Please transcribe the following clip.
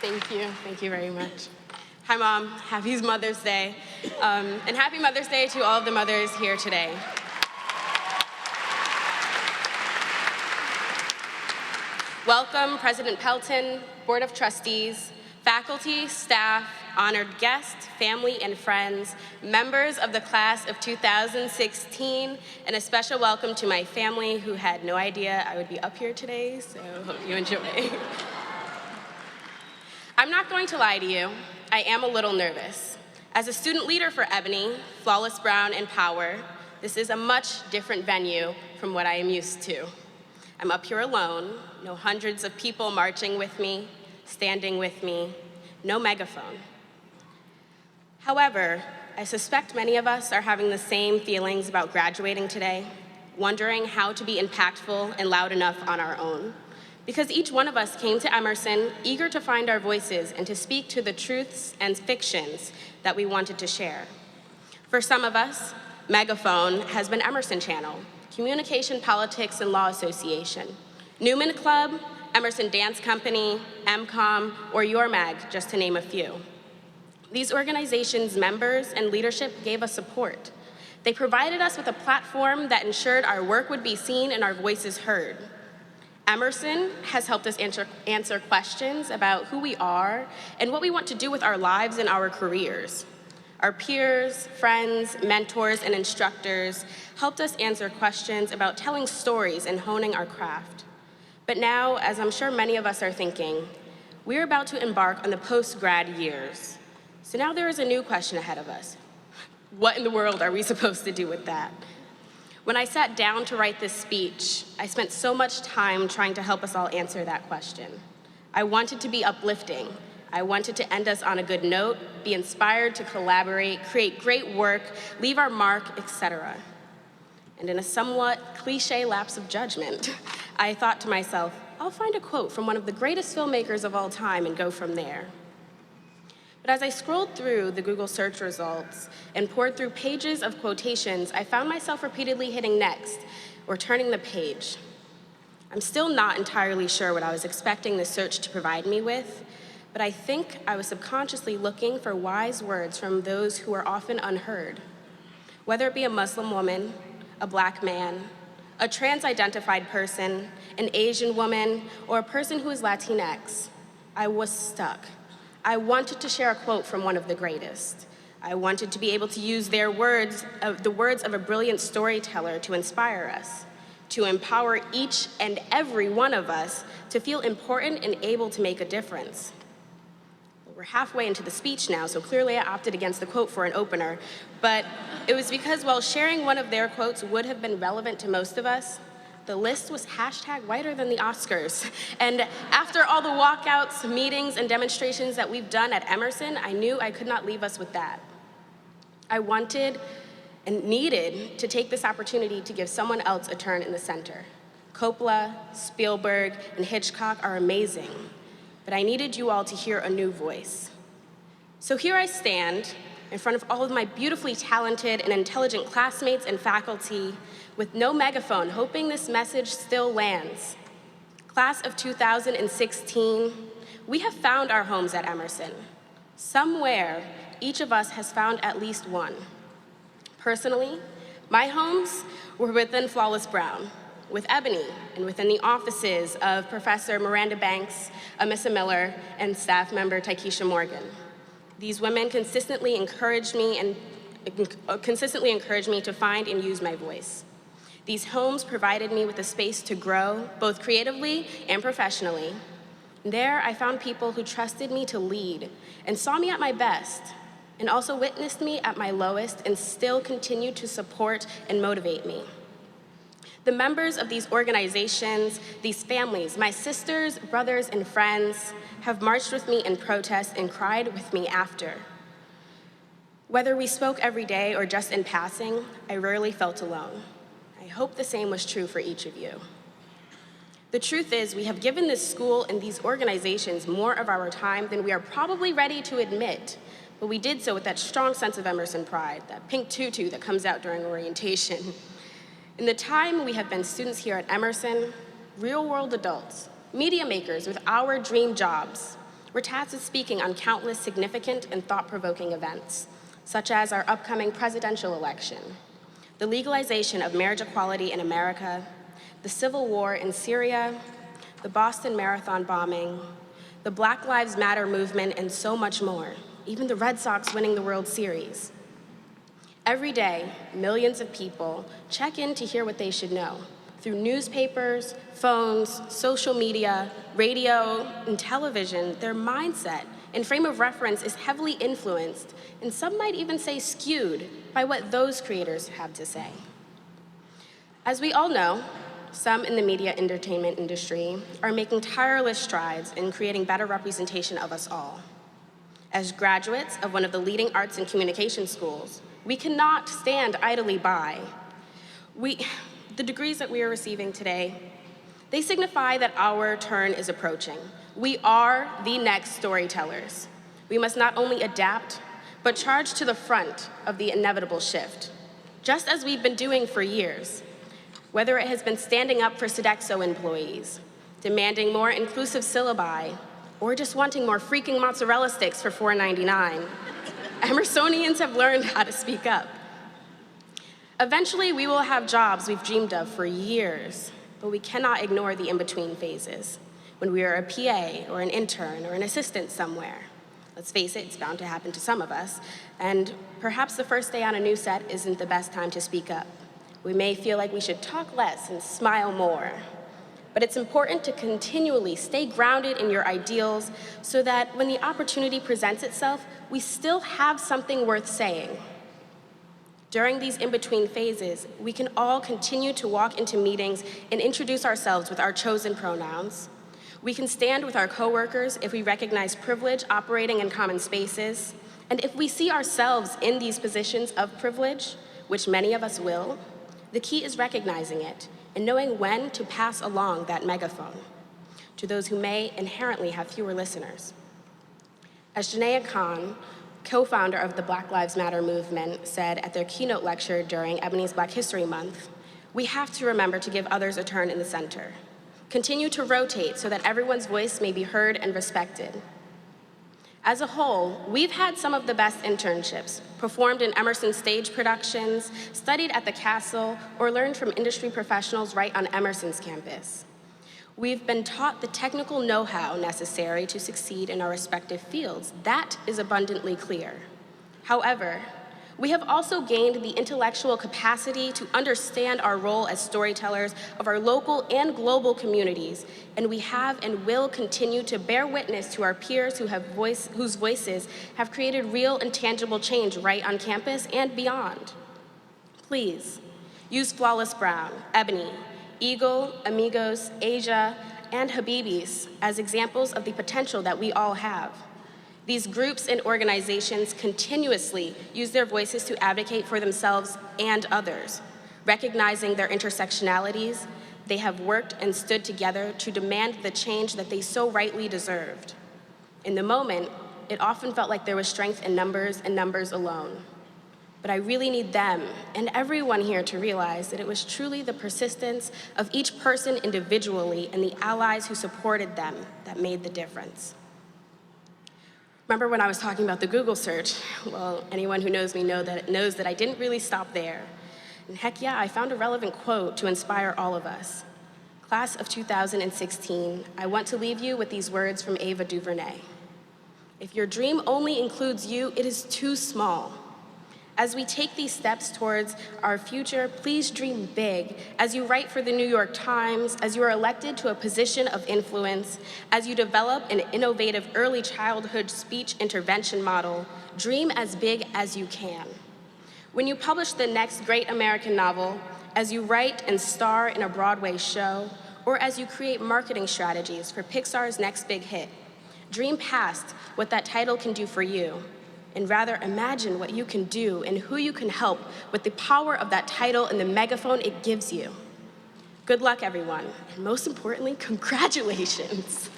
Thank you very much. Hi, Mom. Happy Mother's Day. And happy Mother's Day to all of the mothers here today. Welcome, President Pelton, Board of Trustees, faculty, staff, honored guests, family and friends, members of the class of 2016, and a special welcome to my family who had no idea I would be up here today, so hope you enjoy. I'm not going to lie to you, I am a little nervous. As a student leader for Ebony, Flawless Brown, and Power, this is a much different venue from what I am used to. I'm up here alone, no hundreds of people marching with me, standing with me, no megaphone. However, I suspect many of us are having the same feelings about graduating today, wondering how to be impactful and loud enough on our own. Because each one of us came to Emerson eager to find our voices and to speak to the truths and fictions that we wanted to share. For some of us, Megaphone has been Emerson Channel, Communication, Politics, and Law Association, Newman Club, Emerson Dance Company, MCOM, or Your Mag, just to name a few. These organizations' members and leadership gave us support. They provided us with a platform that ensured our work would be seen and our voices heard. Emerson has helped us answer questions about who we are and what we want to do with our lives and our careers. Our peers, friends, mentors, and instructors helped us answer questions about telling stories and honing our craft. But now, as I'm sure many of us are thinking, we're about to embark on the post-grad years. So now there is a new question ahead of us. What in the world are we supposed to do with that? When I sat down to write this speech, I spent so much time trying to help us all answer that question. I wanted to be uplifting. I wanted to end us on a good note, be inspired to collaborate, create great work, leave our mark, etc. And in a somewhat cliche lapse of judgment, I thought to myself, I'll find a quote from one of the greatest filmmakers of all time and go from there. But as I scrolled through the Google search results and poured through pages of quotations, I found myself repeatedly hitting next or turning the page. I'm still not entirely sure what I was expecting the search to provide me with, but I think I was subconsciously looking for wise words from those who are often unheard. Whether it be a Muslim woman, a Black man, a trans-identified person, an Asian woman, or a person who is Latinx, I was stuck. I wanted to share a quote from one of the greatest. I wanted to be able to use their words, the words of a brilliant storyteller to inspire us, to empower each and every one of us to feel important and able to make a difference. We're halfway into the speech now, so clearly I opted against the quote for an opener, but it was because while sharing one of their quotes would have been relevant to most of us, the list was #whiter than the Oscars. And after all the walkouts, meetings, and demonstrations that we've done at Emerson, I knew I could not leave us with that. I wanted and needed to take this opportunity to give someone else a turn in the center. Coppola, Spielberg, and Hitchcock are amazing, but I needed you all to hear a new voice. So here I stand in front of all of my beautifully talented and intelligent classmates and faculty with no megaphone, hoping this message still lands. Class of 2016, we have found our homes at Emerson. Somewhere, each of us has found at least one. Personally, my homes were within Flawless Brown, with Ebony, and within the offices of Professor Miranda Banks, Amissa Miller, and staff member Taikisha Morgan. These women consistently encouraged me to find and use my voice. These homes provided me with a space to grow, both creatively and professionally. There, I found people who trusted me to lead and saw me at my best, and also witnessed me at my lowest and still continue to support and motivate me. The members of these organizations, these families, my sisters, brothers, and friends have marched with me in protest and cried with me after. Whether we spoke every day or just in passing, I rarely felt alone. I hope the same was true for each of you. The truth is, we have given this school and these organizations more of our time than we are probably ready to admit, but we did so with that strong sense of Emerson pride, that pink tutu that comes out during orientation. In the time we have been students here at Emerson, real-world adults, media makers with our dream jobs, we're tasked with speaking on countless significant and thought-provoking events, such as our upcoming presidential election, the legalization of marriage equality in America, the civil war in Syria, the Boston Marathon bombing, the Black Lives Matter movement, and so much more, even the Red Sox winning the World Series. Every day, millions of people check in to hear what they should know through newspapers, phones, social media, radio, and television. Their mindset and frame of reference is heavily influenced, and some might even say skewed, by what those creators have to say. As we all know, some in the media entertainment industry are making tireless strides in creating better representation of us all. As graduates of one of the leading arts and communication schools, we cannot stand idly by. The degrees that we are receiving today, they signify that our turn is approaching. We are the next storytellers. We must not only adapt, but charge to the front of the inevitable shift, just as we've been doing for years. Whether it has been standing up for Sodexo employees, demanding more inclusive syllabi, or just wanting more freaking mozzarella sticks for $4.99, Emersonians have learned how to speak up. Eventually, we will have jobs we've dreamed of for years, but we cannot ignore the in-between phases, when we are a PA or an intern or an assistant somewhere. Let's face it, it's bound to happen to some of us, and perhaps the first day on a new set isn't the best time to speak up. We may feel like we should talk less and smile more, but it's important to continually stay grounded in your ideals so that when the opportunity presents itself, we still have something worth saying. During these in-between phases, we can all continue to walk into meetings and introduce ourselves with our chosen pronouns. We can stand with our coworkers if we recognize privilege operating in common spaces, and if we see ourselves in these positions of privilege, which many of us will, the key is recognizing it and knowing when to pass along that megaphone to those who may inherently have fewer listeners. As Janaea Khan, co-founder of the Black Lives Matter movement, said at their keynote lecture during Ebony's Black History Month, we have to remember to give others a turn in the center. Continue to rotate so that everyone's voice may be heard and respected. As a whole, we've had some of the best internships, performed in Emerson stage productions, studied at the Castle, or learned from industry professionals right on Emerson's campus. We've been taught the technical know-how necessary to succeed in our respective fields. That is abundantly clear. However, we have also gained the intellectual capacity to understand our role as storytellers of our local and global communities, and we have and will continue to bear witness to our peers whose voices have created real and tangible change right on campus and beyond. Please, use Flawless Brown, Ebony, Eagle, Amigos, Asia, and Habibis as examples of the potential that we all have. These groups and organizations continuously use their voices to advocate for themselves and others. Recognizing their intersectionalities, they have worked and stood together to demand the change that they so rightly deserved. In the moment, it often felt like there was strength in numbers and numbers alone. But I really need them and everyone here to realize that it was truly the persistence of each person individually and the allies who supported them that made the difference. Remember when I was talking about the Google search? Well, anyone who knows me knows that I didn't really stop there. And heck yeah, I found a relevant quote to inspire all of us. Class of 2016, I want to leave you with these words from Ava DuVernay. If your dream only includes you, it is too small. As we take these steps towards our future, please dream big. As you write for the New York Times, as you are elected to a position of influence, as you develop an innovative early childhood speech intervention model, dream as big as you can. When you publish the next great American novel, as you write and star in a Broadway show, or as you create marketing strategies for Pixar's next big hit, dream past what that title can do for you, and rather imagine what you can do and who you can help with the power of that title and the megaphone it gives you. Good luck, everyone, and most importantly, congratulations.